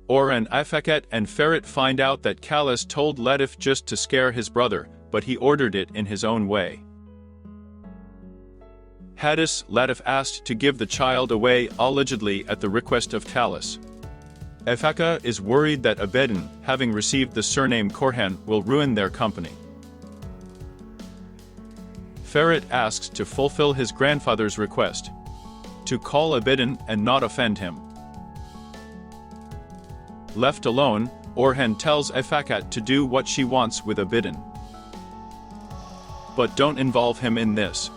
Orhan, Iffet and Ferit find out that Kalis told Latif just to scare his brother, but he ordered it in his own way. Hadis, Latif asked to give the child away allegedly at the request of Kalis. Iffet is worried that Abedin, having received the surname Korhan, will ruin their company. Ferit asks to fulfill his grandfather's request, to call Abedin and not offend him. Left alone, Orhan tells Iffet to do what she wants with Abedin. But don't involve him in this.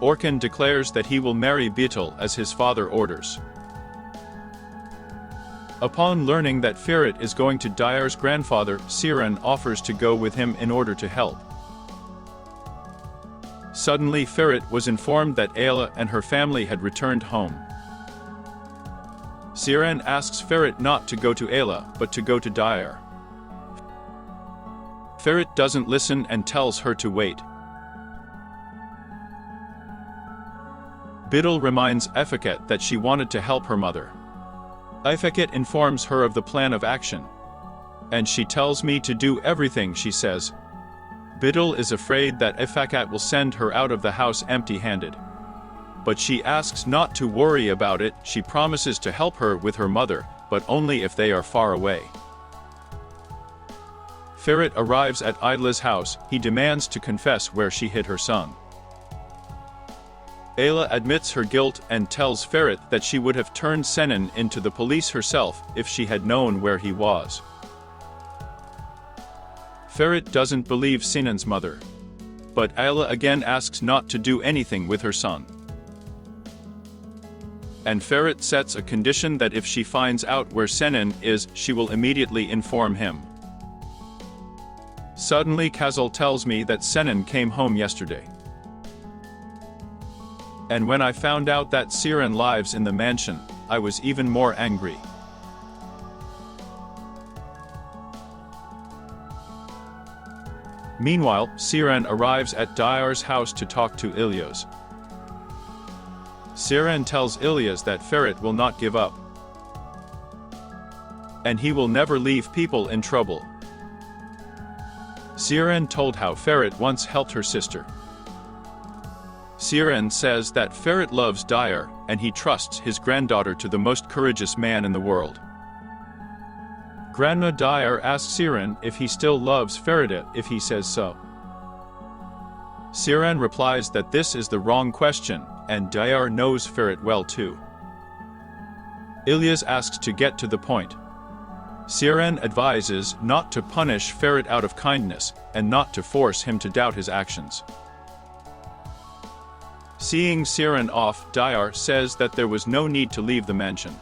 Orhan declares that he will marry Beetle as his father orders. Upon learning that Ferit is going to Diyar's grandfather, Sinan offers to go with him in order to help. Suddenly Ferit was informed that Ayla and her family had returned home. Sinan asks Ferit not to go to Ayla, but to go to Diyar. Ferit doesn't listen and tells her to wait. Beetle reminds Iffet that she wanted to help her mother. Iffet informs her of the plan of action. And she tells me to do everything she says. Beetle is afraid that Iffet will send her out of the house empty-handed. But she asks not to worry about it. She promises to help her with her mother, but only if they are far away. Ferit arrives at Ayla's house. He demands to confess where she hid her son. Ayla admits her guilt and tells Ferit that she would have turned Sinan into the police herself if she had known where he was. Ferit doesn't believe Sinan's mother. But Ayla again asks not to do anything with her son. And Ferit sets a condition that if she finds out where Sinan is, she will immediately inform him. Suddenly Kazal tells me that Sinan came home yesterday. And when I found out that Sinan lives in the mansion, I was even more angry. Meanwhile, Sinan arrives at Diyar's house to talk to İlyas. Sinan tells İlyas that Ferit will not give up. And he will never leave people in trouble. Sinan told how Ferit once helped her sister. Sinan says that Ferit loves Diyar, and he trusts his granddaughter to the most courageous man in the world. Grandma Diyar asks Sinan if he still loves Ferit if he says so. Sinan replies that this is the wrong question, and Diyar knows Ferit well too. İlyas asks to get to the point. Sinan advises not to punish Ferit out of kindness, and not to force him to doubt his actions. Seeing Sinan off, Diyar says that there was no need to leave the mansion.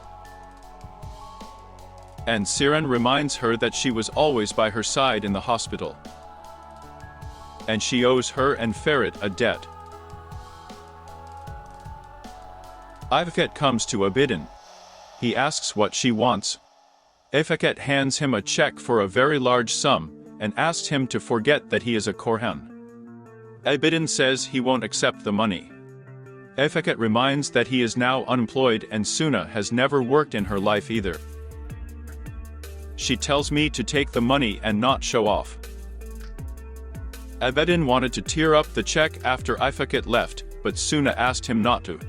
And Sinan reminds her that she was always by her side in the hospital. And she owes her and Ferit a debt. Iffet comes to Abedin. He asks what she wants. Iffet hands him a check for a very large sum, and asks him to forget that he is a Korhan. Abedin says he won't accept the money. Iffet reminds that he is now unemployed and Suna has never worked in her life either. She tells me to take the money and not show off. Abedin wanted to tear up the check after Iffet left, but Suna asked him not to.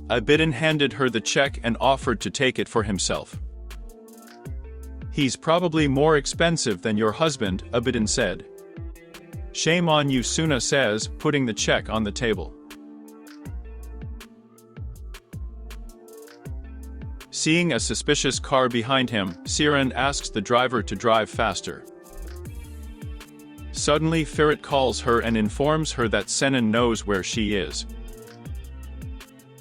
Abedin handed her the check and offered to take it for himself. He's probably more expensive than your husband, Abedin said. Shame on you, Suna says, putting the check on the table. Seeing a suspicious car behind him, Sinan asks the driver to drive faster. Suddenly Ferit calls her and informs her that Sinan knows where she is.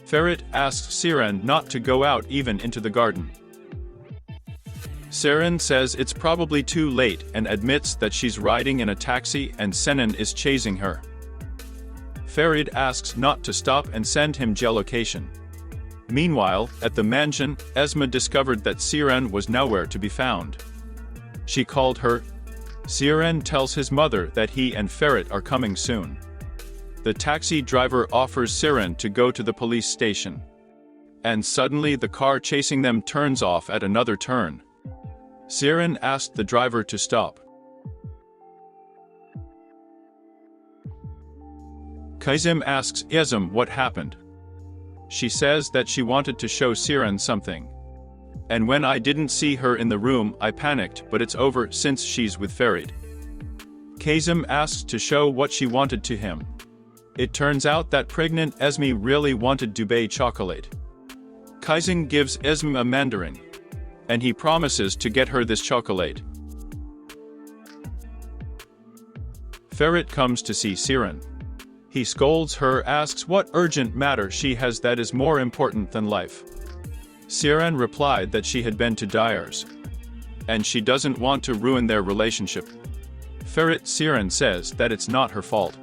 Ferit asks Sinan not to go out even into the garden. Sinan says it's probably too late and admits that she's riding in a taxi and Sinan is chasing her. Ferit asks not to stop and send him geolocation. Meanwhile, at the mansion, Esma discovered that Sinan was nowhere to be found. She called her. Sinan tells his mother that he and Ferit are coming soon. The taxi driver offers Sinan to go to the police station. and suddenly the car chasing them turns off at another turn. Sinan asked the driver to stop. Kızım asks Izem what happened. She says that she wanted to show Sinan something. And when I didn't see her in the room, I panicked, but it's over since she's with Ferit. Kızım asks to show what she wanted to him. It turns out that pregnant Esme really wanted Dubai chocolate. Kızım gives Esme a mandarin, and he promises to get her this chocolate. Ferit comes to see Sinan. He scolds her, asks what urgent matter she has that is more important than life. Sinan replied that she had been to Dyer's, and she doesn't want to ruin their relationship. Ferit Sinan says that it's not her fault.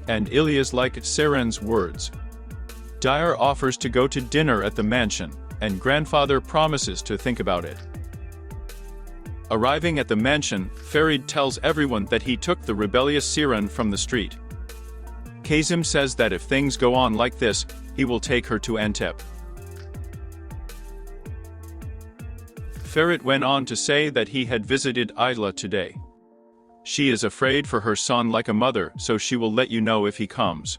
And Ilya's like Siran's words. Dyer offers to go to dinner at the mansion, and grandfather promises to think about it. Arriving at the mansion, Ferit tells everyone that he took the rebellious Sinan from the street. Kızım says that if things go on like this, he will take her to Antep. Ferit went on to say that he had visited Ayla today. She is afraid for her son like a mother, so she will let you know if he comes.